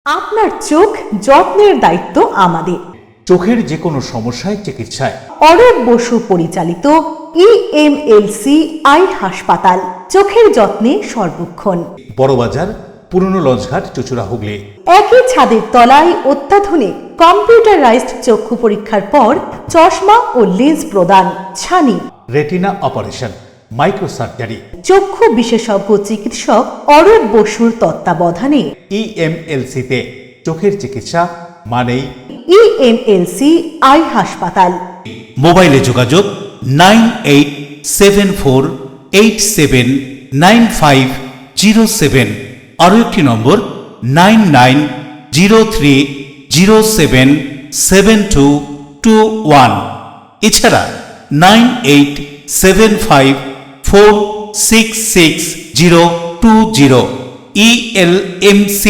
আপনার চোখ যত্নের দায়িত্ব আমাদের। চোখের যে কোনো সমস্যায় চিকিৎসায় অরূপ বসু পরিচালিত EMLC আই হাসপাতাল, চোখের যত্নে সর্বক্ষণ। বড়বাজার, পুরনো লঞ্চঘাট, চুচুড়া, হুগলি। একই ছাদের তলায় অত্যাধুনিক কম্পিউটারাইজড চক্ষু পরীক্ষার পর চশমা ও লেন্স প্রদান, ছানি, রেটিনা অপারেশন, মাইক্রো সার্জারি। চক্ষু বিশেষজ্ঞ চিকিৎসক অরূপ বসুর তত্ত্বাবধানে EMLC-তে চোখের চিকিৎসা মানেই EMLC আই হাসপাতাল। মোবাইলে যোগাযোগ 9874879507, আরও একটি নম্বর 9903077221, এছাড়া 9875466020 ELMC।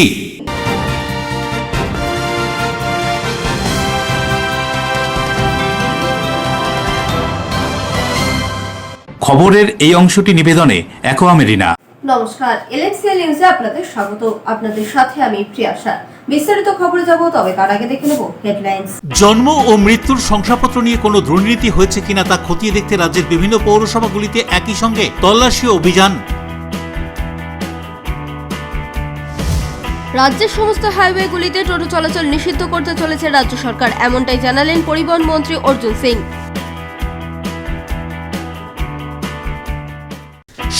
খবরের এই অংশটি নিবেদনে অ্যাকোয়া মেরিনা। নমস্কার, এলএমসিএল নিউজে আপনাদের স্বাগত। আপনাদের সাথে আমি প্রিয়াশা। বিস্তারিত খবরে যাব, তবে তার আগে দেখে নেব হেডলাইন্স। জন্ম ও মৃত্যুর শংসাপত্র নিয়ে কোনো দুর্নীতি হয়েছে কিনা তা খতিয়ে দেখতে রাজ্যের বিভিন্ন পৌরসভাগুলিতে একই সঙ্গে তল্লাশি অভিযান। রাজ্যের সমস্ত হাইওয়েগুলিতে টোটো চলাচল নিষিদ্ধ করতে চলেছে রাজ্য সরকার, এমনটাই জানালেন পরিবহন মন্ত্রী অর্জুন সিং।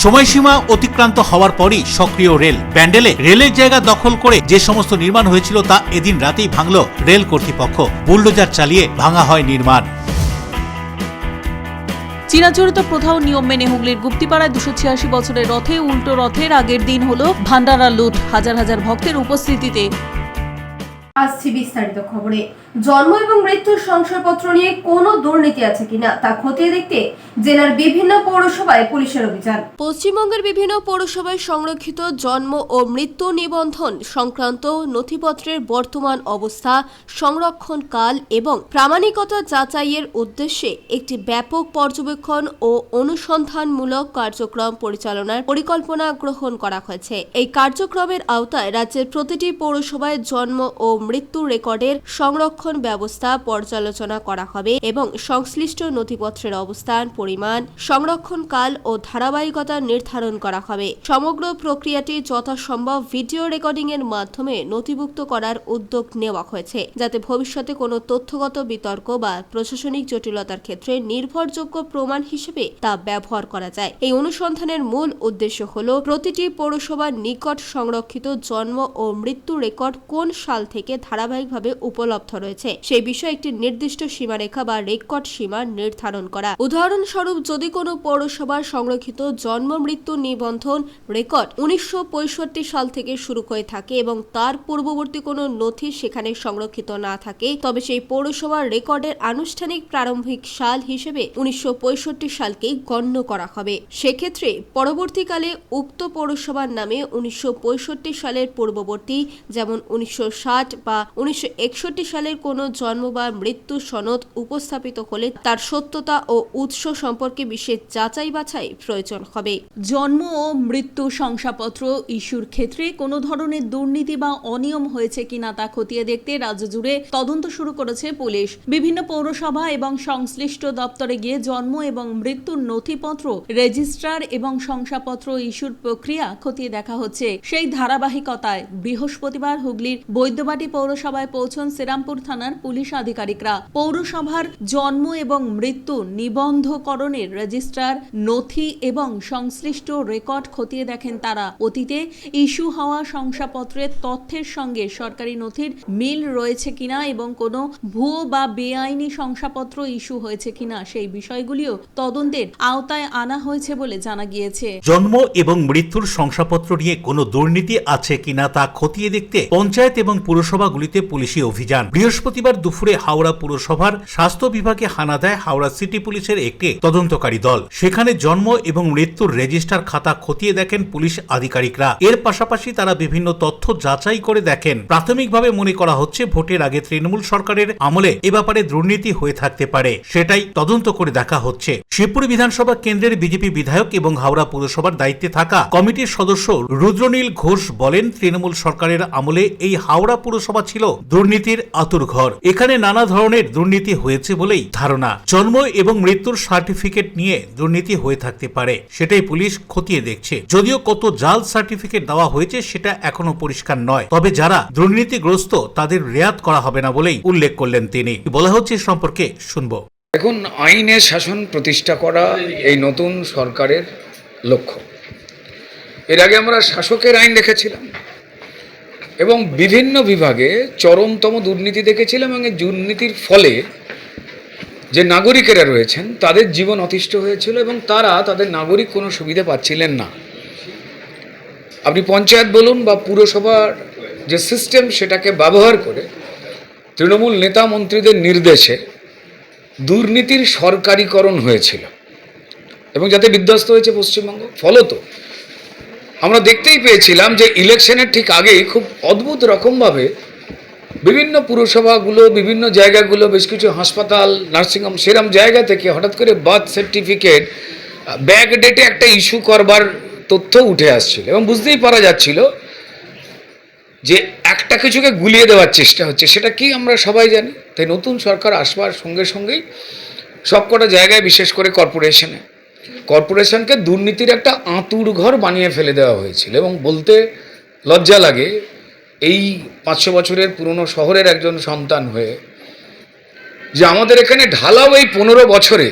সময়সীমা অতিক্রান্ত হওয়ার পরই সক্রিয় রেল। ব্যান্ডেলে রেলের জায়গা দখল করে যে সমস্ত নির্মাণ হয়েছিল তা এদিন রাতেই ভাঙল রেল কর্তৃপক্ষ। বুলডোজার চালিয়ে ভাঙা হয় নির্মাণ। চিরাচরিত প্রথা ও নিয়ম মেনে হুগলির গুপ্তিপাড়ায় 286 বছরের রথে উল্টো রথের আগের দিন হলো ভান্ডারা লুট, হাজার হাজার ভক্তের উপস্থিতিতে। আসছি বিস্তারিত খবরে। জন্ম এবং মৃত্যুর শংসাপত্র নিয়ে কোনো দুর্নীতি আছে কিনা তা খতিয়ে দেখতে জেলার বিভিন্ন পৌরসভায় পুলিশের অভিযান। পশ্চিমবঙ্গের বিভিন্ন পৌরসভায় সংরক্ষিত জন্ম ও মৃত্যু নিবন্ধন সংক্রান্ত নথিপত্রের বর্তমান অবস্থা, সংরক্ষণ কাল এবং প্রামাণিকতা যাচাইয়ের উদ্দেশ্যে একটি ব্যাপক পর্যবেক্ষণ ও অনুসন্ধানমূলক কার্যক্রম পরিচালনার পরিকল্পনা গ্রহণ করা হয়েছে। এই কার্যক্রমের আওতায় রাজ্যের প্রতিটি পৌরসভায় জন্ম ও মৃত্যু রেকর্ডের সংরক্ষণ ব্যবস্থা পর্যালোচনা করা হবে এবং সংশ্লিষ্ট নথিপত্রের অবস্থান, পরিমাণ, সংরক্ষণ কাল ও ধারাবাহিকতা নির্ধারণ করা হবে। সমগ্র প্রক্রিয়াটি যথাসম্ভব ভিডিও রেকর্ডিং এর মাধ্যমে নথিভুক্ত করার উদ্যোগ নেওয়া হয়েছে, যাতে ভবিষ্যতে কোনো তথ্যগত বিতর্ক বা প্রশাসনিক জটিলতার ক্ষেত্রে নির্ভরযোগ্য প্রমাণ হিসেবে তা ব্যবহার করা যায়। এই অনুসন্ধানের মূল উদ্দেশ্য হল প্রতিটি পৌরসভার নিকট সংরক্ষিত জন্ম ও মৃত্যু রেকর্ড কোন সাল থেকে ধারাবাহিকভাবে উপলব্ধ রয়েছে সেই বিষয়ে একটি নির্দিষ্ট সীমারেখা বা রেকর্ড সীমা নির্ধারণ করা। উদাহরণস্বরূপ, যদি কোনো পৌরসভার সংরক্ষিত জন্ম মৃত্যু নিবন্ধন রেকর্ড 1965 সাল থেকে শুরু হয়ে থাকে এবং তার পূর্ববর্তী কোনো নথি সেখানে সংরক্ষিত না থাকে, তবে সেই পৌরসভার রেকর্ডের আনুষ্ঠানিক প্রারম্ভিক সাল হিসেবে 1965 সালকেই গণ্য করা হবে। সেক্ষেত্রে পরবর্তীকালে উক্ত পৌরসভার নামে 1965 সালের পূর্ববর্তী, যেমন 1960 বা 1961 সালের কোনো জন্ম বা মৃত্যু সনদ উপস্থাপিত হলে তার সত্যতা ও উৎস সম্পর্কে বিশেষ যাচাই বাছাই প্রয়োজন হবে। জন্ম ও মৃত্যু শংসাপত্র ইস্যুর ক্ষেত্রে কোনো ধরনের দুর্নীতি বা অনিয়ম হয়েছে কিনা তা খতিয়ে দেখতে রাজ্য জুড়ে তদন্ত শুরু করেছে পুলিশ। বিভিন্ন পৌরসভা এবং সংশ্লিষ্ট দপ্তরে গিয়ে জন্ম এবং মৃত্যুর নথিপত্র, রেজিস্ট্রার এবং শংসাপত্র ইস্যুর প্রক্রিয়া খতিয়ে দেখা হচ্ছে। সেই ধারাবাহিকতায় বৃহস্পতিবার হুগলির বৈদ্যবাটি পৌরসভায় পৌঁছন শ্রীরামপুর থানার পুলিশ আধিকারিকরা। পৌরসভার জন্ম এবং মৃত্যু নিবন্ধকরণের রেজিস্ট্রার, নথি এবং সংশ্লিষ্ট রেকর্ড খতিয়ে দেখেন তারা। অতীতে ইস্যু হওয়া শংসাপত্রের তথ্যের সঙ্গে সরকারি নথির মিল রয়েছে কিনা এবং কোনো ভুয়ো বা বেআইনি শংসাপত্র ইস্যু হয়েছে কিনা সেই বিষয়গুলিও তদন্তের আওতায় আনা হয়েছে বলে জানা গিয়েছে। জন্ম এবং মৃত্যুর শংসাপত্র নিয়ে কোনো দুর্নীতি আছে কিনা তা খতিয়ে দেখতে পঞ্চায়েত এবং পুরসভা পৌরসভাগুলিতে পুলিশি অভিযান। বৃহস্পতিবার দুপুরে হাওড়া পুরসভার স্বাস্থ্য বিভাগে হানা দেয় হাওড়া সিটি পুলিশের একটি তদন্তকারী দল। সেখানে জন্ম এবং মৃত্যুর রেজিস্টার খাতা খতিয়ে দেখেন পুলিশ আধিকারিকরা। এর পাশাপাশি তারা বিভিন্ন তথ্য যাচাই করে দেখেন। প্রাথমিকভাবে মনে করা হচ্ছে ভোটের আগে তৃণমূল সরকারের আমলে এ ব্যাপারে দুর্নীতি হয়ে থাকতে পারে, সেটাই তদন্ত করে দেখা হচ্ছে। শিবপুর বিধানসভা কেন্দ্রের বিজেপি বিধায়ক এবং হাওড়া পুরসভার দায়িত্বে থাকা কমিটির সদস্য রুদ্রনীল ঘোষ বলেন, তৃণমূল সরকারের আমলে এই হাওড়া পুরসভা ছিল দুর্নীতির আঁতুড়ঘর। এখানে নানা ধরনের দুর্নীতি হয়েছে বলেই ধারণা। জন্ম এবং মৃত্যুর সার্টিফিকেট নিয়ে দুর্নীতি হয়ে থাকতে পারে, সেটাই পুলিশ খতিয়ে দেখছে। যদিও কত জাল সার্টিফিকেট দেওয়া হয়েছে সেটা এখনো পরিষ্কার নয়, তবে যারা দুর্নীতিগ্রস্ত তাদের রেয়াত করা হবে না বলেই উল্লেখ করলেন তিনি। বলা হচ্ছে সম্পর্কে শুনবো। এখন আইনের শাসন প্রতিষ্ঠা করা এই নতুন সরকারের লক্ষ্য। এর আগে আমরা শাসকের আইন দেখেছিলাম এবং বিভিন্ন বিভাগে চরমতম দুর্নীতি দেখেছিলাম এবং এই দুর্নীতির ফলে যে নাগরিকেরা রয়েছেন তাদের জীবন অতিষ্ঠ হয়েছিল এবং তারা তাদের নাগরিক কোনো সুবিধা পাচ্ছিলেন না। আপনি পঞ্চায়েত বলুন বা পুরসভার যে সিস্টেম সেটাকে ব্যবহার করে তৃণমূল নেতা মন্ত্রীদের নির্দেশে দুর্নীতির সরকারিকরণ হয়েছিল এবং যাতে বিধ্বস্ত হয়েছে পশ্চিমবঙ্গ। ফলত আমরা দেখতেই পেয়েছিলাম যে ইলেকশনের ঠিক আগেই খুব অদ্ভুত রকমভাবে বিভিন্ন পুরসভাগুলো, বিভিন্ন জায়গাগুলো, বেশ কিছু হাসপাতাল, নার্সিংহোম, সেরকম জায়গা থেকে হঠাৎ করে বার্থ সার্টিফিকেট ব্যাক ডেটে একটা ইস্যু করবার তথ্য উঠে আসছিল এবং বুঝতেই পারা যাচ্ছিল যে একটা কিছুকে গুলিয়ে দেওয়ার চেষ্টা হচ্ছে। সেটা কি আমরা সবাই জানি। তাই নতুন সরকার আসবার সঙ্গে সঙ্গেই সবকটা জায়গায়, বিশেষ করে কর্পোরেশনকে দুর্নীতির একটা আঁতুড়ঘর বানিয়ে ফেলে দেওয়া হয়েছিল এবং বলতে লজ্জা লাগে, এই 500 বছরের পুরনো শহরের একজন সন্তান হয়ে যে আমাদের এখানে ঢালাও এই 15 বছরে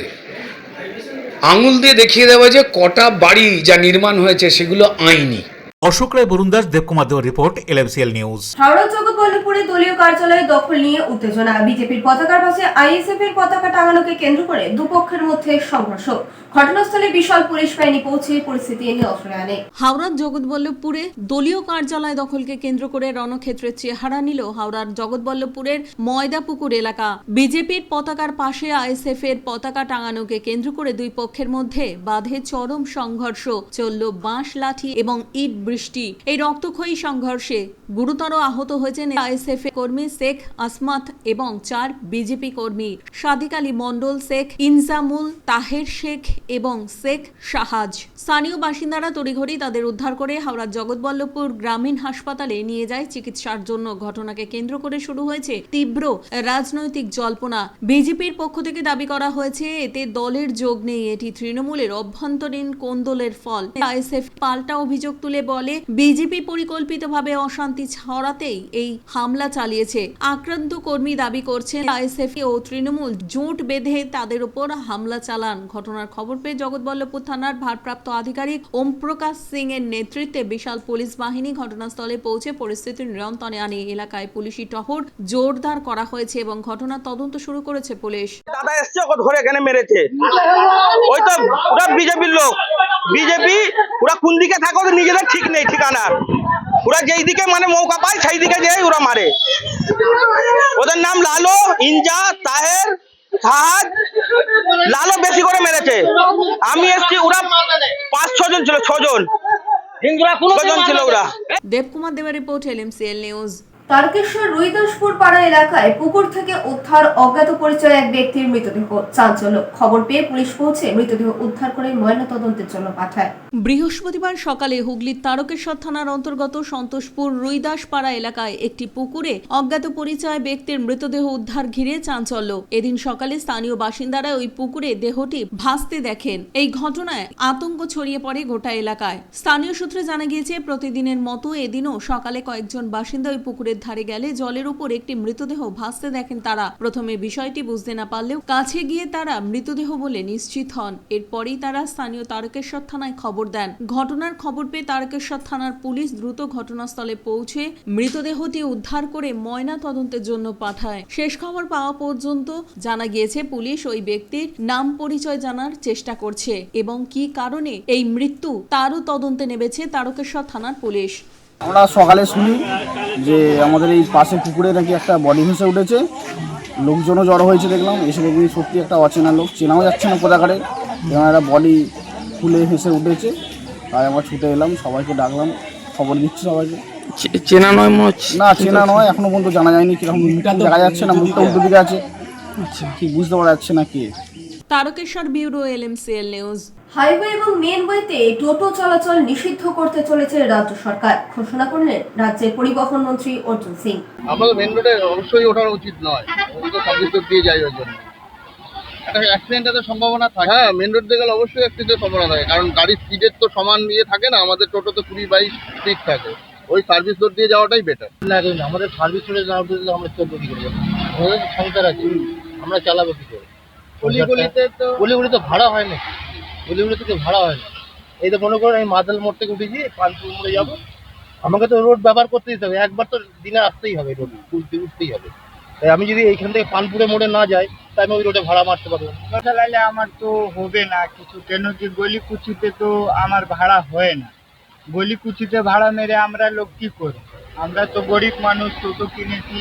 আঙুল দিয়ে দেখিয়ে দেওয়া যে কটা বাড়ি যা নির্মাণ হয়েছে সেগুলো আইনি। অশোক রায়, বরুণ দাস, দেবকুমার দেওয়ার রিপোর্ট, LMCL নিউজ। হাওড়া জগৎবল্লভপুরে দলীয় কার্যালয়ে দখল নিয়ে উত্তেজনা। বিজেপির পতাকার পাশে আইএসএফ এর পতাকা টাঙানোকে কেন্দ্র করে দুপক্ষের মধ্যে সংঘর্ষ। ঘটনাস্থলে বিশাল পুলিশ বাহিনী পৌঁছে পরিস্থিতি নিয়ন্ত্রণে আনে। হাওড়ার জগৎবল্লভপুরে দলীয় কার্যালয় দখলকে কেন্দ্র করে রণক্ষেত্রের চেহারা নিল হাওড়ার জগৎবল্লভপুরের ময়দাপুকুর এলাকা। বিজেপির পতাকার পাশে আইএসএফ এর পতাকা টাঙানোকে কেন্দ্র করে দুই পক্ষের মধ্যে বাধে চরম সংঘর্ষ। চলল বাঁশ, লাঠি এবং ইট বৃষ্টি। এই রক্তক্ষয়ী সংঘর্ষে গুরুতর আহত হয়েছেন আইএসএফ কর্মী শেখ আসমাত এবং 4 বিজেপি কর্মী সাদিক আলী মন্ডল, শেখ ইনজামুল, তাহের শেখ এবং শেখ শাহাজ। স্থানীয় বাসিন্দারা তড়িঘড়ি তাদের উদ্ধার করে হাওড়ার জগৎবল্লভপুর গ্রামীণ হাসপাতালে নিয়ে যায় চিকিৎসার জন্য। ঘটনাকে কেন্দ্র করে শুরু হয়েছে তীব্র রাজনৈতিক জল্পনা। বিজেপির পক্ষ থেকে দাবি করা হয়েছে এতে দলের যোগ নেই, এটি তৃণমূলের অভ্যন্তরীণ কোন্দলের ফল। আইএসএফ পাল্টা অভিযোগ তুলে বলে বিজেপি পরিকল্পিতভাবে অশান্তি ছড়াতেই এই হামলা চালিয়েছে। আক্রান্ত কর্মী দাবি করছেন আইএসএফ ও তৃণমূল জোট বেঁধে তাদের উপর হামলা চালান। ঘটনার খবর পেয়ে জগৎবল্লভপুর থানার ভারপ্রাপ্ত আধিকারিক ওম প্রকাশ সিং এর নেতৃত্বে বিশাল পুলিশ বাহিনী ঘটনাস্থলে পৌঁছে পরিস্থিতি নিয়ন্ত্রণে আনে। এলাকায় পুলিশি টহল জোরদার করা হয়েছে এবং ঘটনার তদন্ত শুরু করেছে পুলিশ। দাদা এসছে ওকে ধরে এখানে মেরেছে, ওই তো ওরা বিজেপির লোক। বিজেপি ওরা কোন দিকে থাকে ওদের নিজেদের ঠিক নেই ঠিকানার। ওরা যেই দিকে মানে মৌকা পায় সেই দিকে যেয়ে ওরা মারে। ওদের নাম লালো, ইনজা, তাহের, সাহাদ। লালো বেশি করে মেরেছে। আমি এসছি, ওরা 5-6 জন ছিল, 6 জন ছিল ওরা। দেবকুমার দেওয়ার রিপোর্ট, LMCL নিউজ। তারকেশ্বর রুইদাসপুর পাড়া এলাকায় পুকুর থেকে উদ্ধার অজ্ঞাত পরিচয় এক ব্যক্তির মৃতদেহ। চাঞ্চল্য। খবর পেয়ে পুলিশ পৌঁছে মৃতদেহ উদ্ধার করে ময়নাতদন্তের জন্য পাঠায়। বৃহস্পতিবার সকালে হুগলির তারকেশ্বর থানার অন্তর্গত সন্তোষপুর রুইদাসপাড়া এলাকায় একটি পুকুরে অজ্ঞাত পরিচয় ব্যক্তির মৃতদেহ উদ্ধার ঘিরে চাঞ্চল্য। এদিন সকালে স্থানীয় বাসিন্দারা ওই পুকুরে দেহটি ভাসতে দেখেন। এই ঘটনায় আতঙ্ক ছড়িয়ে পড়ে গোটা এলাকায়। স্থানীয় সূত্রে জানা গিয়েছে, প্রতিদিনের মতো এদিনও সকালে কয়েকজন বাসিন্দা ওই পুকুরের ধারে গেলে জলের উপর একটি মৃতদেহ ভাসতে দেখেন তারা। প্রথমে বিষয়টি বুঝতে না পারলেও কাছে গিয়ে তারা মৃতদেহ বলে নিশ্চিত হন। এরপরই তারা স্থানীয় তারকেশ্বর থানায় খবর দেন। ঘটনার খবর পেয়ে তারকেশ্বর থানার পুলিশ দ্রুত ঘটনাস্থলে পৌঁছে মৃতদেহটি উদ্ধার করে ময়না তদন্তের জন্য পাঠায়। শেষ খবর পাওয়া পর্যন্ত জানা গিয়েছে পুলিশ ওই ব্যক্তির নাম পরিচয় জানার চেষ্টা করছে এবং কী কারণে এই মৃত্যু তারও তদন্তে নেমেছে তারকেশ্বর থানার পুলিশ। আমরা সকালে শুনি যে আমাদের এই পাশে পুকুরে নাকি একটা বডি ভেসে উঠেছে, লোকজনও জড়ো হয়েছে দেখলাম, এসে দেখি সত্যি একটা অচেনা লোক, চেনাও যাচ্ছে না কোথাকারে, এবং একটা বডি ফুলে ভেসে উঠেছে। তাই আমরা ছুটে এলাম, সবাইকে ডাকলাম, খবর দিচ্ছি সবাইকে। চেনা নয় মনে হচ্ছে। না চেনা নয়, এখনো পর্যন্ত জানা যায়নি কিরকম, দেখা যাচ্ছে না, মুখটা উল্টো দিকে আছে, কি বুঝতে পারা যাচ্ছে না কে। Tarakeswar bureau, LMCL news. Highway এবং মেন ওয়েতে টোটো চলাচল নিষিদ্ধ করতে চলেছে রাজ্য সরকার, ঘোষণা করলেন রাজ্যের পরিবহন মন্ত্রী অর্জুন সিং। আমাদের মেন রোডে অবশ্যই ওঠানো উচিত নয়, তো সার্ভিস দিয়ে যায় ওই জন্য একটা অ্যাক্সিডেন্টের সম্ভাবনা থাকে। হ্যাঁ, মেন রোড দিয়ে গেলে অবশ্যই অ্যাক্সিডেন্টের সম্ভাবনা থাকে, কারণ গাড়ির স্পিডের তো সমান ইয়ে থাকে না, আমাদের টোটোতে 20-22 স্পিড থাকে, ওই সার্ভিস রোড দিয়ে যাওয়াটাই বেটার। না আমাদের সার্ভিস রোডে যাওয়া আমরা চলবো কি করবো, আমাদের সংসার আছে, আমরা চালাবো কি করে। গলিগুলিতে ভাড়া হয় না, গলিগুলিতে তো ভাড়া হয় না। এই তো মনে করুন আমি মাদাল মোড় থেকে উঠেছি, পানপুর মোড়ে যাবো, আমাকে তো রোড ব্যবহার করতেই হবে, একবার তো দিনে আসতেই হবে, রোড উঠতেই হবে। তাই আমি যদি এইখান থেকে পানপুরে মোড়ে না যাই, তাই আমি ওই রোডে ভাড়া মারতে পারবো না। চালালে আমার তো হবে না কিছু, কেন কি গলি কুচিতে তো আমার ভাড়া হয় না, গলি কুচিতে ভাড়া মেরে আমরা লোক কি করি? আমরা তো গরিব মানুষ, টোটো কিনেছি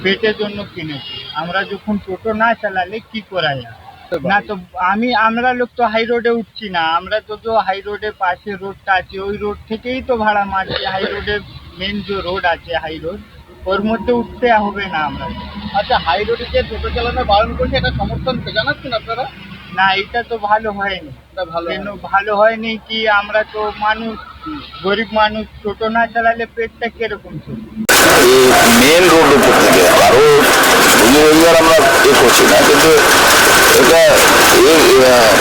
পেটের জন্য কিনেছি, আমরা যখন টোটো না চালালে কি করা যায় না। তো আমরা লোক তো হাই রোডে উঠছি না, আমরা তো হাই রোডে পাশে রোডটা আছে, ওই রোড থেকেই তো ভাড়া মারছি, হাই রোডে মেন যে রোড আছে হাই রোড, ওর মধ্যে উঠতে হবে না আমরা। আচ্ছা, হাই রোডে যে টোটো চালানো বারণ করছে, এটা সমর্থন জানাচ্ছেন আপনারা? না, এটা তো ভালো হয়নি। কেন ভালো হয়নি কি, আমরা তো মানুষ, গরিব মানুষ, টোটো না চালালে পেটটা কিরকম চলবে? মেন রোড উপর থেকে আরো রোজগার আমরা করছি না, কিন্তু এটা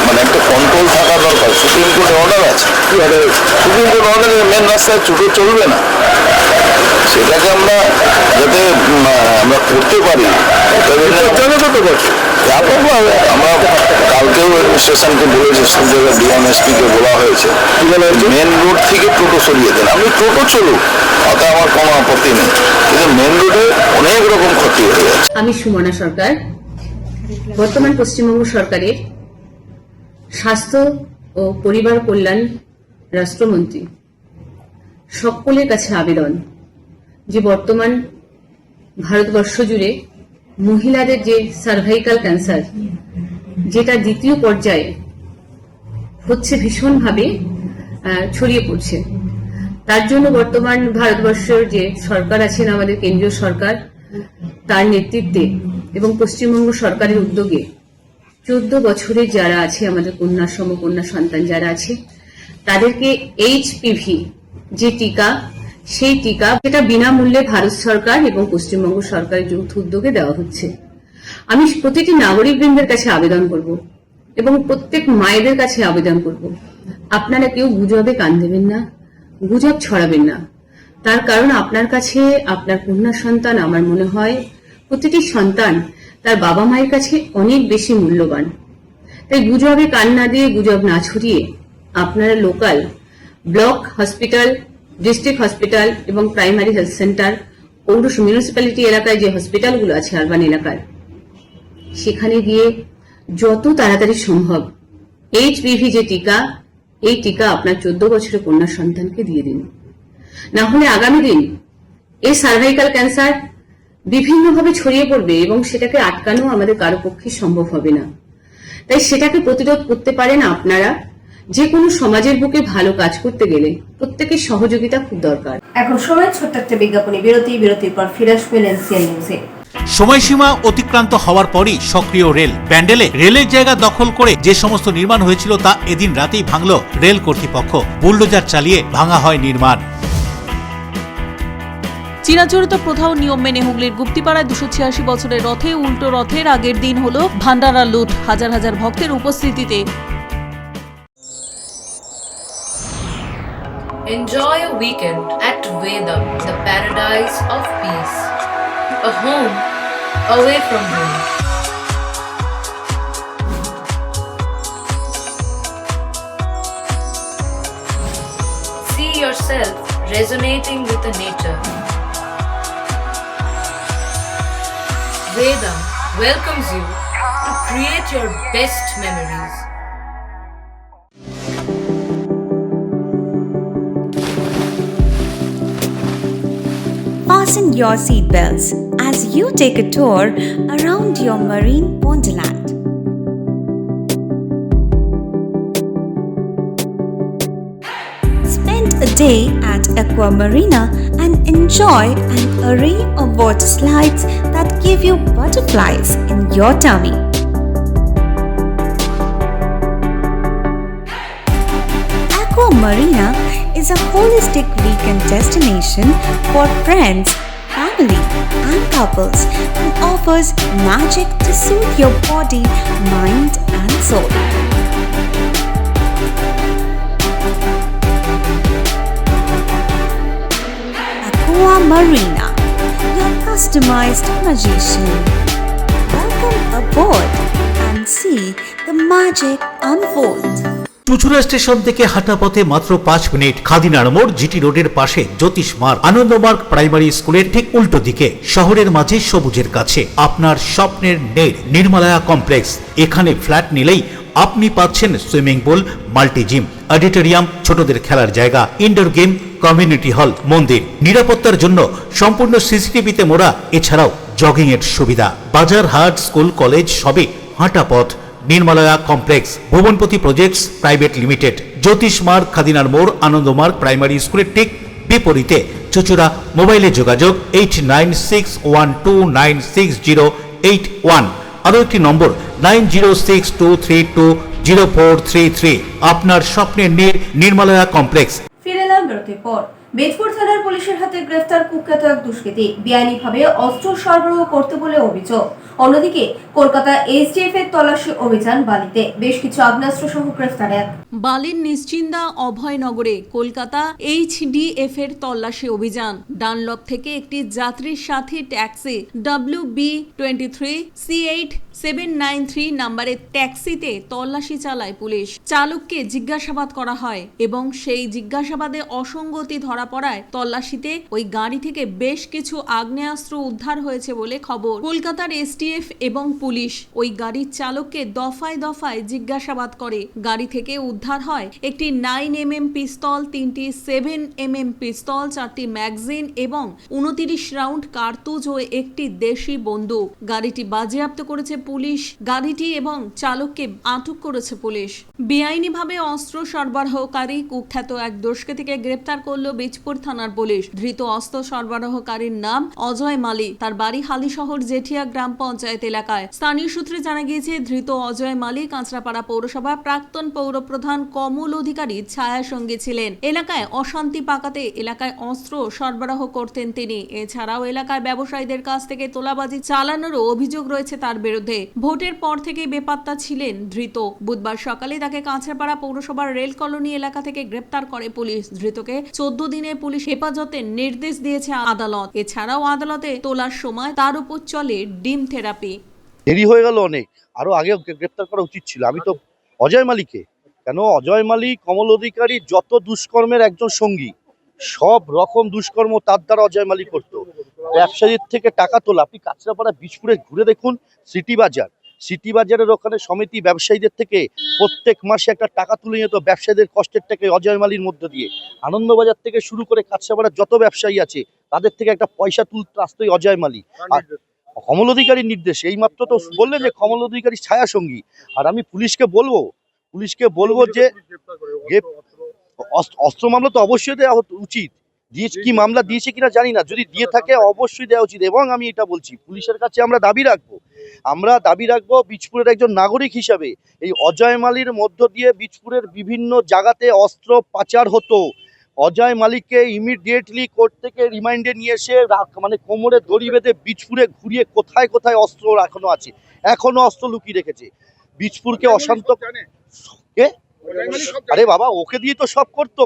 মানে একটা কন্ট্রোল থাকা দরকার। সুপ্রিম কোর্টের অর্ডার আছে, সুপ্রিম কোর্ট অর্ডারে মেন রাস্তায় ছোটো চলবে না, সেটাকে আমরা যাতে আমরা করতে পারি, আমরা কালকেও অ্যাডমিনিস্ট্রেশনকে বলেছি, সব জায়গায় ডিএমএসপিকে বলা হয়েছে মেন রোড থেকে টোটো সরিয়ে দেন। আপনি টোটো চলুক, তাতে আমার কোনো আপত্তি নেই, কিন্তু মেন রোডে অনেক রকম ক্ষতি হয়ে যাচ্ছে। আমি সুমনা সরকার, বর্তমান পশ্চিমবঙ্গ সরকারের স্বাস্থ্য ও পরিবার কল্যাণ রাষ্ট্রমন্ত্রী। সকলের কাছে আবেদন যে বর্তমান ভারতবর্ষ জুড়ে মহিলাদের যে সার্ভাইকাল ক্যান্সার, যেটা দ্বিতীয় পর্যায়ে হচ্ছে, ভীষণভাবে ছড়িয়ে পড়ছে, তার জন্য বর্তমান ভারতবর্ষের যে সরকার আছেন, আমাদের কেন্দ্রীয় সরকার, তার নেতৃত্বে এবং পশ্চিমবঙ্গ সরকারের উদ্যোগে 14 বছরের যারা আছে, আমাদের কন্যা সমকন্যা সন্তান যারা আছে, তাদেরকে HPV যে টিকা, সেই টিকা যেটা বিনামূল্যে ভারত সরকার এবং পশ্চিমবঙ্গ সরকারের যৌথ উদ্যোগে দেওয়া হচ্ছে। আমি প্রতিটি নাগরিকবৃন্দের কাছে আবেদন করব এবং প্রত্যেক মায়েদের কাছে আবেদন করব, আপনারা কেউ গুজবে কান দেবেন না, গুজব ছড়াবেন না। তার কারণ আপনার কাছে আপনার কন্যা সন্তান, আমার মনে হয় প্রতিটি সন্তান তার বাবা মায়ের কাছে অনেক বেশি মূল্যবান। তাই গুজবে কান না দিয়ে, গুজব না ছড়িয়ে, আপনারা local block hospital, district hospital এবং প্রাইমারি হেলথ সেন্টার, পৌর মিউনিসিপ্যালিটি এলাকায় যে হসপিটালগুলো আছে আরবান এলাকায়, সেখানে গিয়ে যত তাড়াতাড়ি সম্ভব HPV যে টিকা, এই টিকা আপনার 14 বছরের কন্যা সন্তানকে দিয়ে দিন। না হলে আগামী দিন এই সার্ভাইকাল ক্যান্সার বিভিন্নভাবে ছড়িয়ে পড়বে এবং সেটাকে আটকানো আমাদের কারো পক্ষে সম্ভব হবে না। তাই সেটাকে প্রতিরোধ করতে পারেন আপনারা। যে কোনো সমাজের বুকে ভালো কাজ করতে গেলে প্রত্যেকের সহযোগিতা খুব দরকার। এখন সময় ছোট্ট একটা বিজ্ঞাপনী বিরতির পর ফিরে আসবেন LCL নিউজে। সময়সীমা অতিক্রান্ত হওয়ার পরই সক্রিয় রেল ব্যান্ডেলে রেলের জায়গা দখল করে যে সমস্ত নির্মাণ হয়েছিল, তা এদিন রাতেই ভাঙল রেল কর্তৃপক্ষ। বুলডোজার চালিয়ে ভাঙা হয় নির্মাণ। চিরাচরিত প্রথা ও নিয়ম মেনে হুগলির গুপ্তিপাড়ায় 286 বছরের রথে উল্টো রথের আগের দিন হলো ভান্ডারা লুট, হাজার হাজার ভক্তের উপস্থিতিতে। Enjoy a weekend at Vedam, the paradise of peace. A home away from home. See yourself resonating with the nature. Vedam welcomes you to create your best memories. your seatbelts as you take a tour around your marine wonderland. Spend a day at Aqua Marina and enjoy an array of water slides that give you butterflies in your tummy. Aqua Marina is a holistic weekend destination for friends, family, and couples and offers magic to soothe your body, mind, and soul. Aqua Marina, your customized magician. Welcome aboard and see the magic unfold. Chuchura station থেকে হাঁটা পথে মাত্র 5 minute, খাদিনার মোড়, GT রোডের পাশে জ্যোতিষ মার্গ, Ananda Marga primary স্কুলের ঠিক উল্টো দিকে, শহরের মাঝে সবুজের কাছে আপনার স্বপ্নের নেট নির্মলায়া কমপ্লেক্স। এখানে ফ্ল্যাট নিলেই আপনি পাচ্ছেন swimming pool, multi gym, auditorium, ছোটদের খেলার জায়গা, ইনডোর গেম, কমিউনিটি হল, মন্দির, নিরাপত্তার জন্য সম্পূর্ণ সিসিটিভিতে মোড়া, এছাড়াও জগিং এর সুবিধা, বাজার, হাট, স্কুল, কলেজ সবই হাঁটা পথ। নির্মলায়া কমপ্লেক্স, ভুবনপতি প্রজেক্টস প্রাইভেট লিমিটেড, জ্যোতিষ মার্গ, খাদিনার মোড়, আনন্দমার্গ প্রাইমারি স্কুলের ঠিক বিপরীতে, চুচুড়া। মোবাইলে যোগাযোগ 8961296081, আরও একটি নম্বর 9062320433। আপনার স্বপ্নের নির্মলায়া কমপ্লেক্স। ফিরে এলাম বিরতির পর। বেজপুর থানার পুলিশের হাতে গ্রেফতার কুখ্যাত এক দুষ্কৃতী, বেআইনিভাবে অস্ত্র সরবরাহ করতে বলে অভিযোগ। অন্যদিকে কলকাতা এসটিএফ এর তল্লাশি অভিযান বালিতে, বেশ কিছু আগ্নেয়াস্ত্র সহ গ্রেফতার এক। বালির নিশ্চিন্দা অভয়নগরে কলকাতা এইচডিএফ এর তল্লাশি অভিযান। ডানলপ থেকে একটি যাত্রীর সাথে ট্যাক্সি WB23C8793 নাম্বারের ট্যাক্সিতে তল্লাশি চালায় পুলিশ। চালককে জিজ্ঞাসাবাদ করা হয় এবং সেই জিজ্ঞাসাবাদে অসঙ্গতি ধরা পড়ায় তল্লাশিতে ওই গাড়ি থেকে বেশ কিছু আগ্নেয়াস্ত্র উদ্ধার হয়েছে বলে খবর। কলকাতার এসটিএফ এবং পুলিশ ওই গাড়ির চালককে দফায় দফায় জিজ্ঞাসাবাদ করে। গাড়ি থেকে উদ্ধার হয় একটি 9mm পিস্তল, 3টি 7mm পিস্তল, 4টি ম্যাগাজিন এবং 29 রাউন্ড কার্তুজ ও একটি দেশি বন্দুক। গাড়িটি বাজেয়াপ্ত করেছে পুলিশ। গাড়িটি এবং চালককে আটক করেছে পুলিশ। বেআইনিভাবে অস্ত্র সরবরাহকারী কুখ্যাত এক দুষ্কৃতীকে গ্রেপ্তার করল বেজপুর থানার পুলিশ। ধৃত অস্ত্র সরবরাহকারীর নাম অজয় মালি। তার বাড়ি হালিশহর জেঠিয়া গ্রাম পঞ্চায়েত এলাকায়। স্থানীয় সূত্রে জানা গিয়েছে, ধৃত অজয় মালি কাঁচরাপাড়া পৌরসভা প্রাক্তন পৌরপ্রধান কমল অধিকারীর ছায়া সঙ্গী ছিলেন। এলাকায় অশান্তি পাকাতে এলাকায় অস্ত্র সরবরাহ করতেন তিনি। এছাড়াও এলাকায় ব্যবসায়ীদের কাছ থেকে তোলাবাজি চালানোরও অভিযোগ রয়েছে তার বিরুদ্ধে। ভোটের পর থেকেই বেপাত্তা ছিলেন ধৃত। বুধবার সকালে তাকে কাঁচরাপাড়া পৌরসভার রেল কলোনি এলাকা থেকে গ্রেপ্তার করে পুলিশ। ধৃতকে 14 দিনের পুলিশ হেফাজতের নির্দেশ দিয়েছে আদালত। এছাড়াও আদালতে তোলার সময় তার উপর চলে ডিম থেরাপি। দেরি হয়ে গেল অনেক, আরো আগে গ্রেপ্তার করা উচিত ছিল। আমি তো অজয় মালিককে কেন, অজয় মালিক কমল অধিকারী যত দুষ্কর্মের একজন সঙ্গী, সব রকম দুষ্কর্ম তার দ্বারা অজয় মালিক করতো। ব্যবসায়ীর থেকে টাকা তোলা, আপনি কাঁচরাপাড়া বীজপুরে ঘুরে দেখুন, সিটি বাজারের ওখানে সমিতি ব্যবসায়ীদের থেকে প্রত্যেক মাসে একটা টাকা তুলে নিত ব্যবসায়ীদের কষ্টের থেকে অজয় মালির মধ্য দিয়ে। আনন্দবাজার থেকে শুরু করে কাঁচরাপাড়ার যত ব্যবসায়ী আছে তাদের থেকে একটা পয়সা তুলতে আসতোই অজয় মালি। আর কমল অধিকারীর নির্দেশ, এই মাত্র তো বললেন যে কমল অধিকারীর ছায়া সঙ্গী। আর আমি পুলিশকে বলবো যে অস্ত্র মামলা তো অবশ্যই দেওয়া উচিত। দিয়েছে কি মামলা দিয়েছে কিনা জানি না, যদি দিয়ে থাকে অবশ্যই দেওয়া উচিত। এবং আমি এটা বলছি, পুলিশের কাছে আমরা দাবি রাখবো বীজপুরের একজন নাগরিক হিসাবে, এই অজয় মালির মধ্য দিয়ে বীজপুরের বিভিন্ন জায়গাতে অস্ত্র পাচার হতো। অজয় মালিককে ইমিডিয়েটলি কোর্ট থেকে রিমাইন্ডে নিয়ে এসে মানে কোমরে দড়ি বেঁধে বীজপুরে ঘুরিয়ে কোথায় কোথায় অস্ত্র এখনো অস্ত্র লুকিয়ে রেখেছে। বীজপুরকে অশান্ত কে, আরে বাবা, ওকে দিয়ে তো সব করতো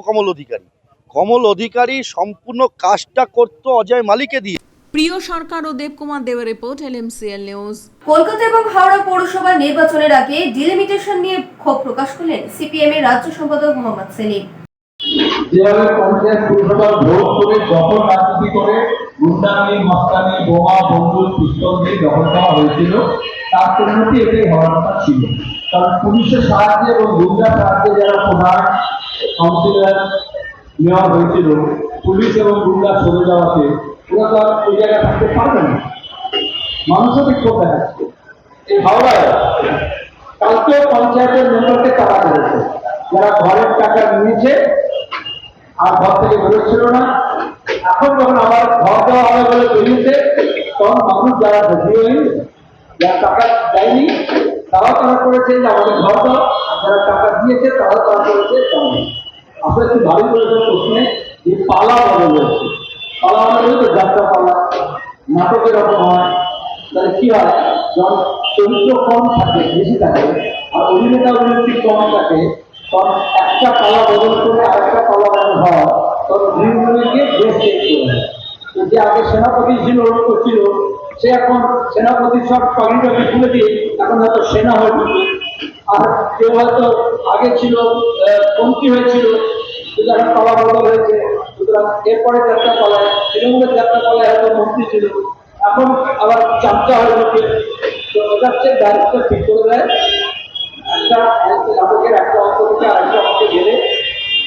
কমল অধিকারী সম্পূর্ণ কাজটা করতো অজয় মালিককে দিয়ে। প্রিয় সরকার ও দেবকুমার দেবের রিপোর্ট, LMCL নিউজ। কলকাতা এবং হাওড়া পৌরসভা নির্বাচনের আগে ডিলিমিটেশন নিয়ে ক্ষোভ প্রকাশ করলেন সিপিএম এর রাজ্য সম্পাদক মোহাম্মদ সেলিম। যেভাবে পঞ্চায়েত পৌরসভার ভোট করে দখল রাজনীতি করে গুন্ডামি, মস্তানি, বোমা, বন্দুক, পিস্তল দিয়ে দখল করা হয়েছিল, তার পরিণতি এটাই হওয়ার কথা ছিল। কারণ পুলিশের সাহায্যে এবং গুন্ডার সাহায্যে যারা প্রধান কাউন্সিলর নেওয়া হয়েছিল, পুলিশ এবং গুন্ডা সরে যাওয়াতে ওরা তো আর ওই জায়গায় থাকতে পারবে না, মানুষও বিক্ষোভ দেখাচ্ছে। এই হাওড়ায় কালকে পঞ্চায়েতের মেম্বারকে টাকা করেছে, যারা ঘরের টাকা নিয়েছে আর ঘর থেকে বেরোচ্ছিল না, এখন যখন আবার ঘর দেওয়া হবে বলে বেরিয়েছে, তখন মানুষ যারা বেরিয়ে যারা টাকা দেয়নি তারাও তারা করেছে যে আমাদের ঘর দাও, যারা টাকা দিয়েছে তারাও তারা করেছে তেমন। আসলে একটু ভারী করেছে প্রশ্নে যে পালা বদল হয়েছে, পালা বদল তো যাত্রা পালা নাটকের রকম হয়, তাহলে কি হয় যখন চরিত্র কম থাকে বেশি থাকে আর অভিনেতা অভিনেত্রী কম থাকে, তখন একটা পালা বদল করে আরেকটা পালা বদল হয়, তখন গৃহগুলিকে বেশ চেঞ্জ করে দেয়। তো যে আগে সেনাপতি ছিল করছিল, সে এখন সেনাপতি সব পাগড়িটাকে খুলে দিয়ে এখন হয়তো সেনা হয়ে ঢুকে, আর কেউ হয়তো আগে ছিল মন্ত্রী হয়েছিল, এখন পালা বদল হয়েছে। সুতরাং এরপরে যাত্রা পালায় তৃণমূলের যাত্রা পালায় হয়তো মন্ত্রী ছিল, এখন আবার চামচা হয়ে ঢুকে। তো এটা হচ্ছে ডাইরেক্টর ঠিক করে দেয় একটা নাটকের একটা অঙ্ক থেকে আরেকটা অঙ্কে গেলে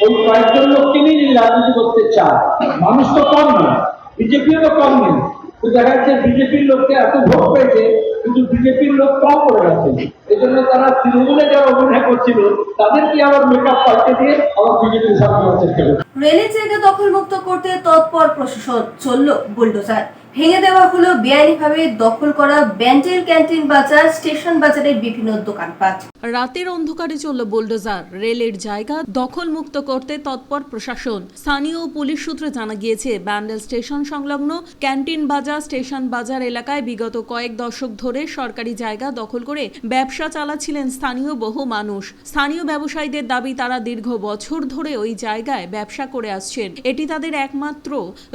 ওই কয়েকজন লোককে নিয়ে যদি রাজনীতি করতে চায়, মানুষ তো কম নেই, বিজেপিও তো কম নেই, তো দেখা যাচ্ছে বিজেপির লোককে এত ভোট পেয়েছে কিন্তু বিজেপির লোক কম করে গেছে, এই জন্য তারা তৃণমূলে যারা অভিনয় করছিল তাদেরকে আবার মেকআপ পাল্টে দিয়ে আবার বিজেপির সামনে চেষ্টা করছে। রেলের জায়গা দখলমুক্ত করতে তৎপর প্রশাসন, চলল বুলডোজার। ভেঙে দেওয়া হলো বেআইনিভাবে দখল করা ব্যান্ডেল ক্যান্টিন বাজার, স্টেশন বাজারের বিভিন্ন দোকানপাট। রাতের অন্ধকারে চলল বুলডোজার। রেলের জায়গা দখলমুক্ত করতে তৎপর প্রশাসন। স্থানীয় পুলিশ সূত্রে জানা গিয়েছে, ব্যান্ডেল স্টেশন সংলগ্ন ক্যান্টিন বাজার, স্টেশন বাজার এলাকায় বিগত কয়েক দশক ধরে সরকারি জায়গা দখল করে ব্যবসা চালাচ্ছিলেন স্থানীয় বহু মানুষ। স্থানীয় ব্যবসায়ীদের দাবি, তারা দীর্ঘ বছর ধরে ওই জায়গায় ব্যবসা করে আসছেন, এটি তাদের একমাত্র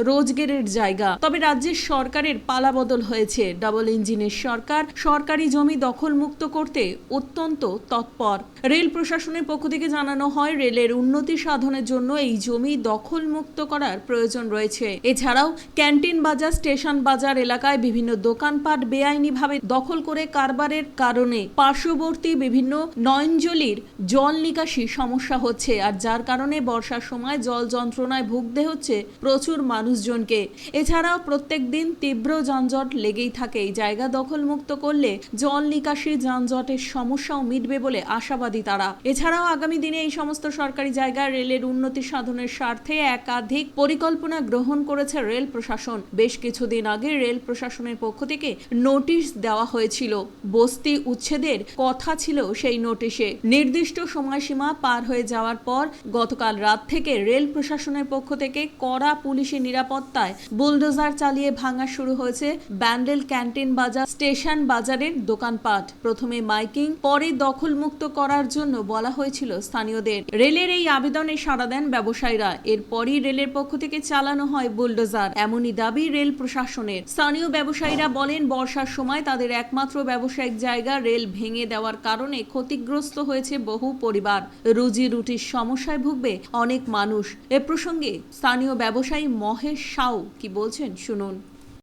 রোজগারের জায়গা। তবে রাজ্যের সরকারের পালাবদল হয়েছে। ডাবল ইঞ্জিনের সরকার সরকারি জমি দখলমুক্ত করতে অত্যন্ত তৎপর। রেল প্রশাসনের পক্ষ থেকে জানানো হয়, রেলের উন্নতি সাধনের জন্য এই জমি দখলমুক্ত করার প্রয়োজন রয়েছে। এছাড়াও ক্যান্টিন বাজার, স্টেশন বাজার এলাকায় বিভিন্ন দোকানপাট বেআইনিভাবে দখল করে কারবারের কারণে পার্শ্ববর্তী বিভিন্ন নয়নজলির জল নিকাশি সমস্যা হচ্ছে, আর যার কারণে বর্ষার সময় জল যন্ত্রণায় ভুগতে হচ্ছে প্রচুর মানুষজনকে। এছাড়াও প্রত্যেক দিন তীব্র যানজট লেগেই থাকে। এই জায়গা দখলমুক্ত করলে জল নিকাশি যানজটের সমস্যাও মিটবে বলে আশাবাদী তারা। এছাড়াও আগামী দিনে এই সমস্ত সরকারি জায়গায় রেলের উন্নতি সাধনের স্বার্থে একাধিক পরিকল্পনা গ্রহণ করেছে রেল প্রশাসন। বেশ কিছুদিন আগে রেল প্রশাসনের পক্ষ থেকে নোটিশ দেওয়া হয়েছিল। বস্তি উচ্ছেদের কথা ছিল সেই নোটিশে। নির্দিষ্ট সময়সীমা পার হয়ে যাওয়ার পর গতকাল রাত থেকে রেল প্রশাসনের পক্ষ থেকে কড়া পুলিশি নিরাপত্তায় বুলডোজার চালিয়ে ভাঙা শুরু হয়েছে ব্যান্ডেল ক্যান্টিন বাজার, স্টেশন বাজারের দোকানপাট। প্রথমে মাইকিং, পরে দখলমুক্ত করার জন্য বলা হয়েছিল স্থানীয়দের। রেলের এই আবেদনে সাড়া দেন ব্যবসায়ীরা। এরপরই রেলের পক্ষ থেকে চালানো হয় বুলডোজার, এমনই দাবি রেল প্রশাসনের। স্থানীয় ব্যবসায়ীরা বলেন, বর্ষার সময় তাদের একমাত্র ব্যবসায়িক জায়গা রেল ভেঙে দেওয়ার কারণে ক্ষতিগ্রস্ত হয়েছে বহু পরিবার। রুজি রুটির সমস্যায় ভুগবে অনেক মানুষ। এ প্রসঙ্গে স্থানীয় ব্যবসায়ী মহেশ সাউ কি বলছেন শুনুন।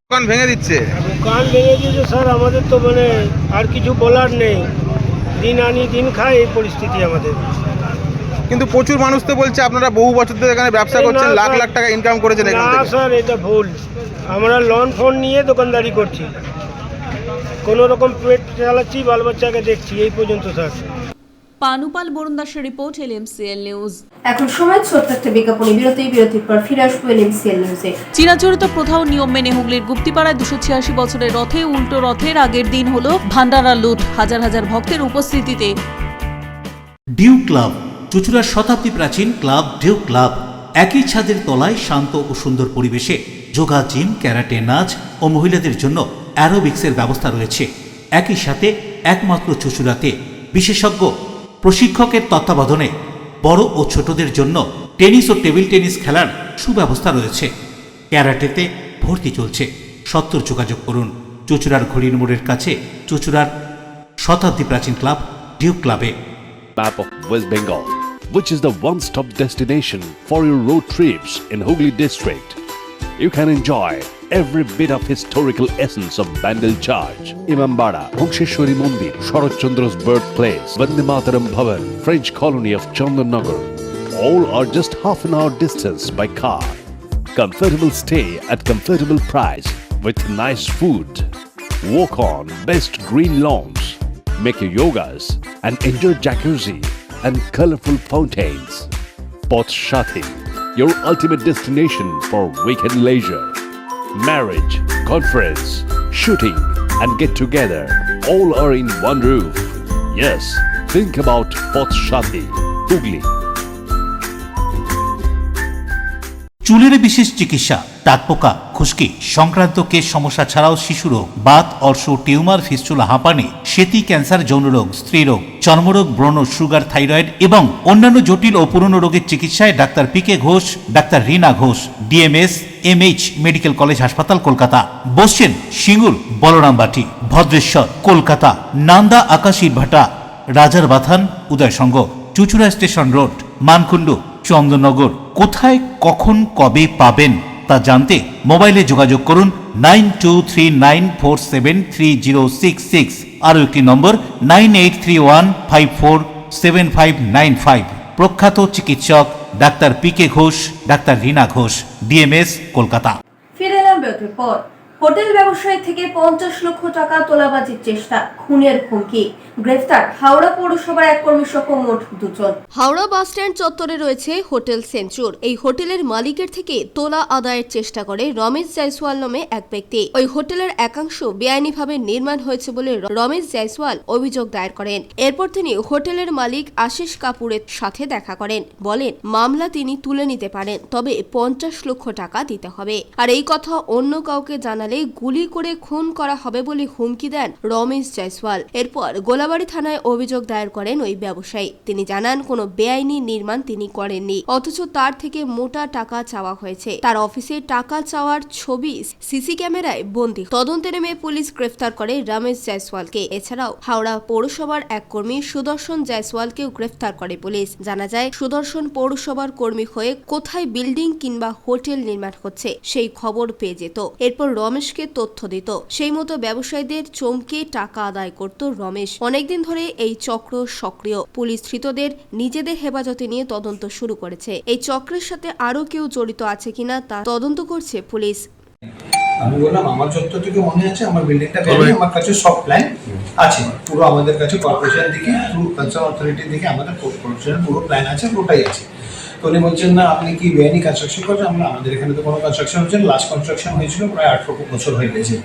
দোকান ভেঙে দিচ্ছে, দোকান ভেঙে দিয়েছে স্যার, আমাদের তো আর কিছু বলার নেই, দিন আনি দিন খায় এই পরিস্থিতি আমাদের। কিন্তু প্রচুর মানুষ তো বলছে আপনারা বহু বছর ধরে এখানে ব্যবসা করছেন, লাখ লাখ টাকা ইনকাম করেছেন এখান থেকে। না স্যার, এটা ভুল। আমরা লোন ফোন নিয়ে দোকানদারি করছি, কোনো রকম পেট চালাচ্ছি, বাল বাচ্চাকে দেখছি, এই পর্যন্ত স্যার। পানুপাল বরুণ দাসের রিপোর্ট, LMCL নিউজ। এখন সময় ছোট্ট একটা বিজ্ঞাপনী বিরতির পর ফিরে আসবো LMCL নিউজে। চিরাচরিত প্রথা ও নিয়ম মেনে হুগলির গুপ্তিপাড়ায় 286 বছরের রথে উল্টো রথের আগের দিন হলো ভান্ডারা লুট, হাজার হাজার ভক্তের উপস্থিতিতে। ডিউ ক্লাব, চুঁচুড়ার শতাব্দী প্রাচীন ক্লাব ডিউ ক্লাব। একই ছাদের তলায় শান্ত ও সুন্দর পরিবেশে যোগা, জিম, ক্যারাটে, নাচ ও মহিলাদের জন্য অ্যারোবিক্সের ব্যবস্থা রয়েছে। একই সাথে একমাত্র চুঁচুড়াতে বিশেষজ্ঞ প্রশিক্ষকের তত্ত্বাবধানে বড় ও ছোটদের জন্য টেনিস ও টেবিল টেনিস খেলার সুব্যবস্থা রয়েছে। ক্যারাটেতে ভর্তি চলছে। সত্তর যোগাযোগ করুন চুঁচুড়ার ঘড়ির মোড়ের কাছে চুঁচুড়ার শতাব্দী প্রাচীন ক্লাব ডিউ ক্লাবে। Map of West Bengal, which is the one-stop destination for your road trips in Hooghly district. You can enjoy every bit of historical essence of Bandel Church, Imambara, Bhongsheshwari Mandir, Sharat Chandra's birthplace, Vande Mataram Bhavan, French colony of Chandannagar. All are just half an hour distance by car. comfortable stay at comfortable price with nice food. Walk on best green lawns, make your yogas and enjoy jacuzzi and colorful fountains. Pothshati, your ultimate destination for weekend leisure. Marriage, conference, shooting and get together all are in one roof. Yes, think about Pothshati, Hooghly. চুলের বিশেষ চিকিৎসা, দাঁতপোকা, খুশকি সংক্রান্ত কেশ সমস্যা ছাড়াও শিশুরোগ, Baat, অর্শ, tumour, fistula, হাঁপানি, সেতি, ক্যান্সার, যৌনরোগ, স্ত্রীরোগ, চর্মরোগ, ব্রণ, সুগার, থাইরয়েড এবং অন্যান্য জটিল ও পুরনো রোগের চিকিৎসায় ডাক্তার পিকে ঘোষ, ডাক্তার Rina Ghosh, DMS MH medical college হাসপাতাল, কলকাতা। বসছেন সিঙ্গুর, বলরামবাটি, ভদ্রেশ্বর, কলকাতা, নান্দা, আকাশীরভাটা, রাজার বাথান, উদয়সঙ্গ, চুচুড়া স্টেশন রোড, মানকুণ্ডু, চন্দননগর। কোথায়, কখন, কবে পাবেন তা জানতে মোবাইলে যোগাযোগ করুন 9239473066, আরও একটি নম্বর 9831547595। প্রখ্যাত চিকিৎসক ডাক্তার পিকে ঘোষ, ডাক্তার রীনা ঘোষ, ডিএমএস, কলকাতা। ফিরে এলাম বিরতির পর। হোটেল ব্যবসায়ী থেকে 50 লক্ষ টাকা তোলাবাজির চেষ্টা, খুনের হুমকি, গ্রেফতার হাওড়া পৌরসভার এক কর্মী সহ মোট 2 জন। হাওড়া বাস স্ট্যান্ড চত্বরে রয়েছে হোটেল সেঞ্চুর। এই হোটেলের মালিকের থেকে তোলা আদায়ের চেষ্টা করে রমেশ জয়সওয়াল নামে এক ব্যক্তি। ওই হোটেলের একাংশ বেআইনিভাবে নির্মাণ হয়েছে বলে রমেশ জয়সওয়াল অভিযোগ দায়ের করেন। এরপর তিনি হোটেলের মালিক আশিস কাপুরের সাথে দেখা করেন, বলেন মামলা তিনি তুলে নিতে পারেন, তবে 50 লক্ষ টাকা দিতে হবে। আর এই কথা অন্য কাউকে জানালে গুলি করে খুন করা হবে বলে হুমকি দেন রমেশ জয়সওয়াল। এরপর গোলাবাড়ি থানায় অভিযোগ দায়ের করেন ওই ব্যবসায়ী। তিনি জানান কোনো বেআইনি নির্মাণ তিনি করেননি, অথচ তার থেকে মোটা টাকা চাওয়া হয়েছে। তার অফিসে টাকা চাওয়ার ছবি সিসি ক্যামেরায় বন্দী। তদন্তে নেমে পুলিশ গ্রেফতার করে রমেশ জয়সওয়ালকে। এছাড়াও হাওড়া পৌরসভার এক কর্মী সুদর্শন জয়সওয়ালকেও গ্রেফতার করে পুলিশ। জানা যায় সুদর্শন পৌরসভার কর্মী হয়ে কোথায় বিল্ডিং কিংবা হোটেল নির্মাণ হচ্ছে সেই খবর পেয়ে যেত। এরপর রমেশকে তথ্য দিত, সেই মতো ব্যবসায়ীদের চমকে টাকা আদায় করত রমেশ। অনেকদিন ধরে এই চক্র সক্রিয়। পুলিশ ধৃতদের নিজেদের হেফাজতে নিয়ে তদন্ত শুরু করেছে। এই চক্রের সাথে আরো কেউ জড়িত আছে কিনা তা তদন্ত করছে পুলিশ। আমি বললাম আমার চত্বর থেকে মনে আছে, আমার বিল্ডিংটা বেরিয়ে আমার কাছে সব প্ল্যান আছে, পুরো আমাদের কাছে কর্পোরেশন থেকে, পুরো কনসার্ন অথরিটি থেকে আমাদের কর্পোরেশনের পুরো প্ল্যান আছে, পুরোটাই আছে। তো উনি বলছেন না আপনি কি বেআইনি কনস্ট্রাকশন করছেন? আমাদের এখানে তো কোনো কনস্ট্রাকশন হচ্ছে না, লাস্ট কনস্ট্রাকশন হয়েছিল প্রায় 18 বছর হয়ে গেছে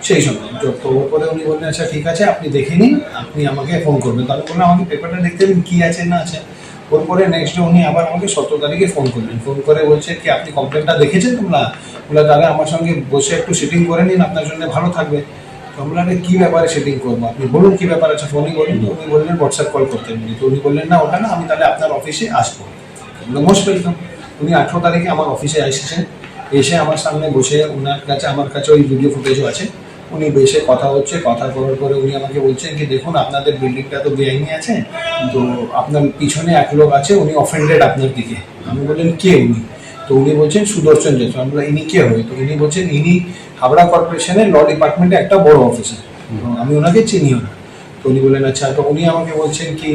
সেই সময়। তো ওপরে উনি বললেন আচ্ছা ঠিক আছে আপনি দেখে নিন, আপনি আমাকে ফোন করবেন। তাহলে বললাম আমাকে পেপারটা দেখতে দিন কী আছে না আছে। ওরপরে নেক্সট ডে উনি আবার আমাকে 17 তারিখে ফোন করলেন। ফোন করে বলছে কি আপনি কমপ্লেনটা দেখেছেন তোমরা? বলে তাহলে আমার সঙ্গে বসে একটু সেটিং করে নিন, আপনার জন্য ভালো থাকবে। তো আমরা কী ব্যাপারে সেটিং করবো, আপনি বলুন কী ব্যাপার আছে। ফোনই বলুন। তো উনি বললেন হোয়াটসঅ্যাপ কল করতে বলি। তো উনি বললেন না ওটা না, আমি তাহলে আপনার অফিসে আসবো। Most welcome. উনি 18 তারিখে আমার অফিসে এসেছেন, এসে আমার সামনে বসে ওনার কাছে, আমার কাছে ওই ভিডিও ফুটেজও আছে, উনি বেশে কথা হচ্ছে। কথা করার পরে উনি আমাকে বলছেন কি দেখুন আপনাদের বিল্ডিংটা তো বেআইনি আছে, তো আপনার পিছনে এক লোক আছে, উনি অফেন্ডেড আপনার দিকে। আমি বললেন কে উনি? তো উনি বলছেন সুদর্শন জয়সওয়াল। আমরা ইনি কে হয়? তো উনি বলছেন ইনি হাওড়া কর্পোরেশনের ল ডিপার্টমেন্টে একটা বড় অফিসার, আমি ওনাকে চিনিও না। তো উনি বললেন আচ্ছা। তো উনি আমাকে বলছেন কি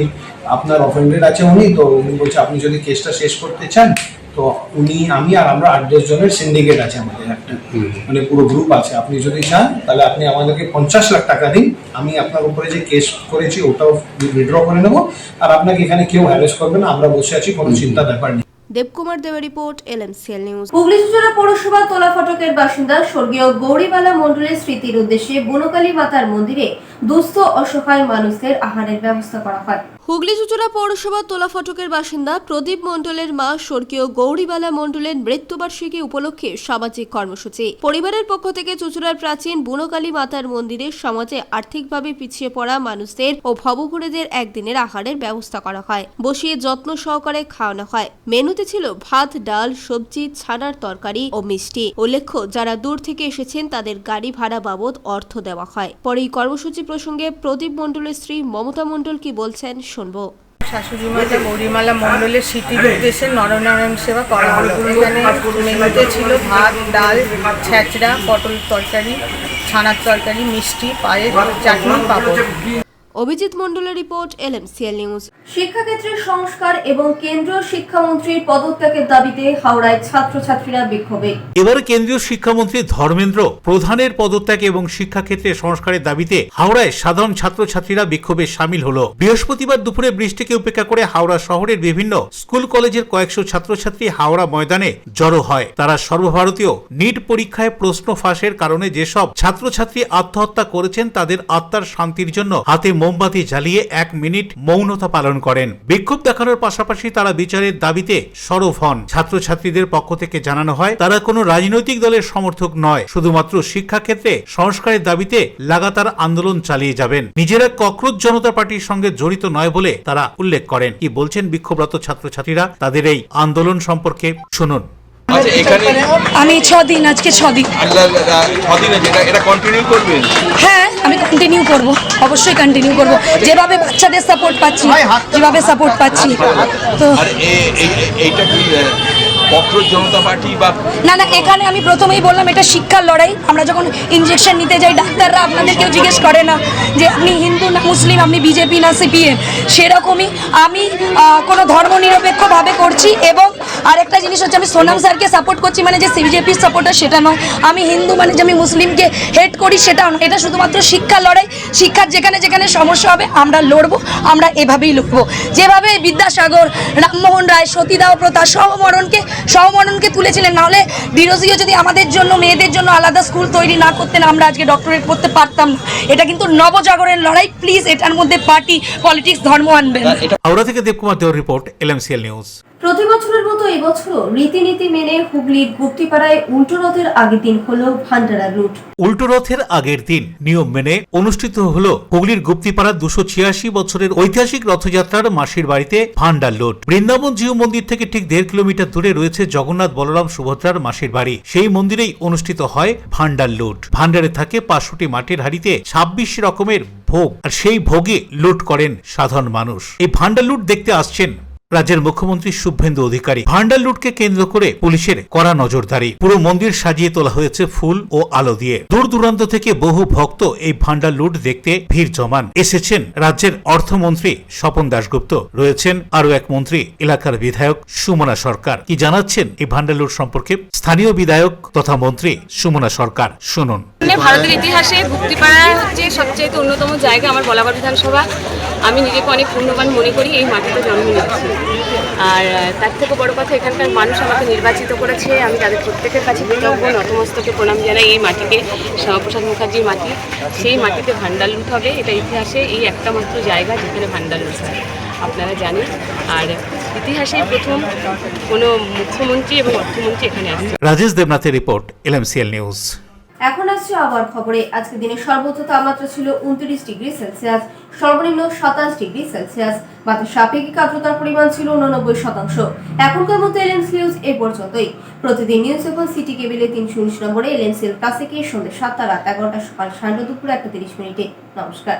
আপনার অফেন্ডেড আছে উনি, তো উনি বলছে আপনি যদি কেসটা শেষ করতে চান তো উনি, আমি আর আমরা 8-10 জনের সিন্ডিকেট আছে আমাদের একটা, মানে পুরো গ্রুপ আছে। আপনি যদি চান তাহলে আপনি আমাদেরকে 50 লাখ টাকা দিন, আমি আপনার উপরে যে কেস করেছি ওটাও উইথড্র করে নেবো, আর আপনাকে এখানে কেউ হ্যারাস করবে না, আমরা বসে আছি, কোনো চিন্তার ব্যাপার নেই। দেবকুমার দেবের report, LMCL news. Hooghly Chuchura পৌরসভা তোলা ফটকের বাসিন্দা স্বর্গীয় গৌরীবালা মণ্ডলের স্মৃতির উদ্দেশ্যে বনকালী মাতার মন্দিরে দুস্থ অসহায় মানুষদের আহারের ব্যবস্থা করা হয়। হুগলি চুচুড়া পৌরসভা তোলা ফটকের বাসিন্দা প্রদীপ মণ্ডলের মা স্বর্গীয় গৌরীবালা মণ্ডলের মৃত্যুবার্ষিকী উপলক্ষে সামাজিক কর্মসূচি। পরিবারের পক্ষ থেকে চুচুড়ার প্রাচীন বনকালী মাতার মন্দিরে সমাজে আর্থিকভাবে পিছিয়ে পড়া মানুষদের ও ভবঘুরেদের একদিনের আহারের ব্যবস্থা করা হয়। বসিয়ে যত্ন সহকারে খাওয়ানো হয়। মেনুতে ছিল ভাত, ডাল, সবজি, ছানার তরকারি ও মিষ্টি। উল্লেখ্য যারা দূর থেকে এসেছেন তাদের গাড়ি ভাড়া বাবদ অর্থ দেওয়া হয়। পরে এই কর্মসূচি প্রসঙ্গে প্রদীপ মণ্ডলের স্ত্রী মমতা মণ্ডল কি বলছেন শুনবো। শাশুড়ি মাতা গৌরীমালা মণ্ডলের স্মৃতির উদ্দেশ্যে নরনারায়ণ সেবা করা হলো। এখানে মেনুতে ছিল ভাত, ডাল, ছেঁচড়া, পটল তরকারি, ছানার তরকারি, মিষ্টি, পায়েস, চাটনি, পাঁপড়। অভিজিৎ মণ্ডলের রিপোর্ট, LMCL নিউজ। শিক্ষাক্ষেত্রে সংস্কার এবং কেন্দ্রীয় শিক্ষামন্ত্রীর পদত্যাগের দাবিতে হাওড়ায় ছাত্রছাত্রীরা বিক্ষোভে। এবার কেন্দ্রীয় শিক্ষামন্ত্রী ধর্মেন্দ্র প্রধানের পদত্যাগ এবং শিক্ষাক্ষেত্রে সংস্কারের দাবিতে হাওড়ায় সাধারণ ছাত্রছাত্রীরা বিক্ষোভে সামিল হলো। বৃহস্পতিবার দুপুরে বৃষ্টিকে উপেক্ষা করে হাওড়া শহরের বিভিন্ন স্কুল কলেজের কয়েকশো ছাত্রছাত্রী হাওড়া ময়দানে জড়ো হয়। তারা সর্বভারতীয় নিট পরীক্ষায় প্রশ্ন ফাঁসের কারণে যেসব ছাত্রছাত্রী আত্মহত্যা করেছেন তাদের আত্মার শান্তির জন্য হাতে মোমবাতি জ্বালিয়ে 1 মিনিট মৌনতা পালন করেন। বিক্ষোভ দেখানোর পাশাপাশি তারা বিচারের দাবিতে সরব হন। ছাত্রছাত্রীদের পক্ষ থেকে জানানো হয় তারা কোনো রাজনৈতিক দলের সমর্থক নয়, শুধুমাত্র শিক্ষাক্ষেত্রে সংস্কারের দাবিতে লাগাতার আন্দোলন চালিয়ে যাবেন। নিজেরা ককরোচ জনতা পার্টির সঙ্গে জড়িত নয় বলে তারা উল্লেখ করেন। কি বলছেন বিক্ষোভরত ছাত্রছাত্রীরা তাদের এই আন্দোলন সম্পর্কে শুনুন। আমি 6 দিন, আজকে 6 দিন। এটা কন্টিনিউ করবেন? হ্যাঁ, আমি কন্টিনিউ করব, অবশ্যই কন্টিনিউ করব। যেভাবে বাচ্চাদের সাপোর্ট পাচ্ছি, যেভাবে সাপোর্ট পাচ্ছি। তো এইটা কি ককরোচ জনতা পার্টি বা না, এখানে আমি প্রথমেই বললাম এটা শিক্ষার লড়াই। আমরা যখন ইনজেকশন নিতে যাই ডাক্তাররা আপনাদের কেউ জিজ্ঞেস করে না যে আপনি হিন্দু না মুসলিম, আপনি বিজেপি না সিপিএম। সেরকমই আমি কোনো ধর্মনিরপেক্ষভাবে করছি। এবং আরেকটা জিনিস হচ্ছে আমি সোনাম স্যারকে সাপোর্ট করছি, মানে যে বিজেপির সাপোর্টার সেটা নয়। আমি হিন্দু মানে যে আমি মুসলিমকে হেট করি সেটাও নয়। এটা শুধুমাত্র শিক্ষার লড়াই। শিক্ষার যেখানে যেখানে সমস্যা হবে আমরা লড়বো, আমরা এভাবেই লড়বো। যেভাবে বিদ্যাসাগর, রামমোহন রায়, সতীদাহ প্রথা, সহমরণকে তুলেছিলেন, নাহলে ডিরোজিও যদি আমাদের জন্য মেয়েদের জন্য আলাদা স্কুল তৈরি না করতেন আমরা আজকে ডক্টরেট করতে পারতাম না। এটা কিন্তু নবজাগরণের লড়াই। প্লিজ এটার মধ্যে পার্টি পলিটিক্স ধর্ম আনবেন। হাওড়া থেকে দেবকুমার দেওয়ার রিপোর্ট, LMCL নিউজ। প্রতি বছরের মতো এবছরও রীতিনীতি মেনে হুগলির গুপ্তিপাড়ায় উল্টো রথের আগের দিন হলো ভান্ডারা লুট। উল্টো রথের আগের দিন নিয়ম মেনে অনুষ্ঠিত হলো হুগলির গুপ্তিপাড়া 286 বছরের ঐতিহাসিক রথযাত্রার মাসির বাড়িতে ভান্ডার লুট। বৃন্দাবন জিউ মন্দির থেকে ঠিক 1.5 কিলোমিটার দূরে রয়েছে জগন্নাথ বলরাম সুভদ্রার মাসির বাড়ি। সেই মন্দিরেই অনুষ্ঠিত হয় ভান্ডার লুট। ভান্ডারে থাকে 500টি মাটির হাড়িতে 26 রকমের ভোগ, আর সেই ভোগে লুট করেন সাধারণ মানুষ। এই ভান্ডার লুট দেখতে আসছেন রাজ্যের মুখ্যমন্ত্রী শুভেন্দু অধিকারী। ভান্ডার লুটকে কেন্দ্র করে পুলিশের কড়া নজরদারি। পুরো মন্দির সাজিয়ে তোলা হয়েছে ফুল ও আলো দিয়ে। দূর দূরান্ত থেকে বহু ভক্ত এই ভান্ডার লুট দেখতে ভিড় জমান। এসেছেন রাজ্যের অর্থমন্ত্রী স্বপন দাশগুপ্ত, রয়েছেন আরো এক মন্ত্রী, এলাকার বিধায়ক সুমনা সরকার। কি জানাচ্ছেন এই ভান্ডার লুট সম্পর্কে স্থানীয় বিধায়ক তথা মন্ত্রী সুমনা সরকার, শুনুন। ভারতের ইতিহাসে গুপ্তিপাড়া হচ্ছে সবচেয়ে অন্যতম জায়গা। আমার বলাগড় বিধানসভা, আমি নিজেকে অনেক পুণ্যবান মনে করি এই মাটিতে জন্ম নিয়েছি। আর তার থেকে বড় কথা, এখানকার মানুষ আমাকে নির্বাচিত করেছে। আমি তাদের প্রত্যেকের কাছে কৃতজ্ঞ, নতমস্তকে প্রণাম জানাই। এই মাটিকে শ্যামাপ্রসাদ মুখার্জির মাটি, সেই মাটিতে ভান্ডার লুট হবে। এটা ইতিহাসে এই একটা মাত্র জায়গা যেখানে ভান্ডার লুট হয়, আপনারা জানেন। আর ইতিহাসে প্রথম কোনো মুখ্যমন্ত্রী এবং অর্থমন্ত্রী এখানে আসছে। রাজেশ দেবনাথের রিপোর্ট, LMCL নিউজ। এখন আসছে আবার খবরে। আজকে দিনের সর্বোচ্চ তাপমাত্রা ছিল 29 ডিগ্রি সেলসিয়াস, সর্বনিম্ন 27 ডিগ্রি সেলসিয়াস। বাতাসের আপেক্ষিক আর্দ্রতার পরিমাণ ছিল 89%। এখনকার মতো LMCL নিউজ এই পর্যন্তই। প্রতিদিন নিউজ এখন সিটি কেবিলে 319 নম্বরে LMCL ক্লাসিকে সন্ধ্যে 7টা, রাত 11টা, সকাল 2:30 দুপুর 1:30। নমস্কার।